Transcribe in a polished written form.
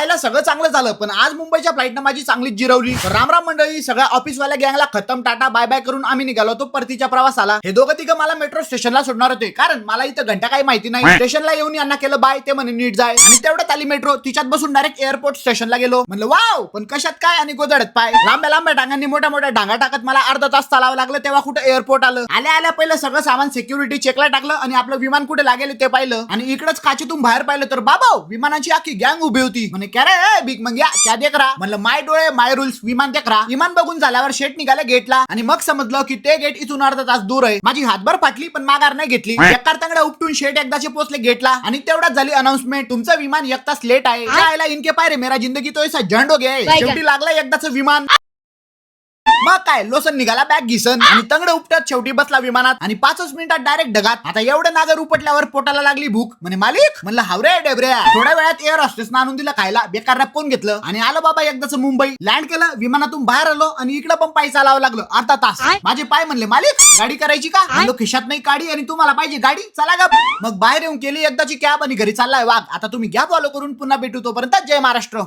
आयला सगळं चांगलं झालं, पण आज मुंबईच्या फ्लाईटनं माझी चांगलीच जिरवली. रामराम मंडळी, सगळ्या ऑफिसवाल्या गँगला खतम टाटा बाय बाय करून आम्ही निघालो होतो परतीच्या प्रवासाला. हे दोघं तिघं मला मेट्रो स्टेशनला सोडणार होते, कारण मला इथं घंटा काही माहिती नाही. स्टेशनला येऊन यांना केलं बाय, ते म्हणे नीट जाय, आणि तेवढ्यात आली मेट्रो. तिच्यात बसून डायरेक्ट एअरपोर्ट स्टेशनला गेलो. म्हणलं वाव, पण कशात काय आणि गोदडत पाय. लांब्या लांब्या डांगांनी मोठ्या मोठ्या डांगा टाकत मला अर्धा तास चालावं लागलं, तेव्हा कुठे एअरपोर्ट आलं. आल्या आल्या पहिलं सगळं सामान सिक्युरिटी चेकला टाकलं आणि आपलं विमान कुठे लागेल ते पाहिलं. आणि इकडच काचेतून बाहेर पाहिलं तर बाबा विमानाची आखी गँग उभी होती. म्हणे क्या रे बिग मंग्या, क्या देख रहा. म्हणलं माय डोळे माय रूल्स, विमान देख रहा. विमान बघून झाल्यावर शेट निघाले गेटला, आणि मग समजलं की ते गेट इथून अर्धा तास दूर आहे. माझी हातभर फाटली, पण माघार नाही घेतली. एका तांगड्या उपटून शेट एकदाचे पोहोचले गेटला, आणि तेवढ्यात झाली अनाउन्समेंट, तुमचं विमान एक तास लेट आहे. यायला इनके पाय रे, मेरा जिंदगी तो ऐसा झंड हो गया है. शेवटी लागलं एकदाच विमान. मग काय लोसन निघाला बॅग घिसन, आणि तंगड उपटत शेवटी बसला विमानात, आणि 5 मिनिटात डायरेक्ट ढगात. आता एवढं नागर उपटल्यावर पोटाला लागली भूक. म्हणे मालिक, म्हणलं हावरे डेबऱ्या. थोड्या वेळात एअर हॉस्टेसनं आणून दिलं खायला. बेकार रॅपकोन घेतलं आणि आलं बाबा एकदाच मुंबई. लँड केलं, विमानातून बाहेर आलो, आणि इकडं पण पाय चालावं लागलं अर्धा तास. माझे पाय म्हणले मालिक गाडी करायची का. म्हणलो खिशात नाही काढी, आणि तुम्हाला पाहिजे गाडी, चला गा. मग बाहेर येऊन केली एकदाची कॅब, आणि घरी चाललाय वाघ. आता तुम्ही घ्या फॉलो करून, पुन्हा भेटू. तोपर्यंत जय महाराष्ट्र.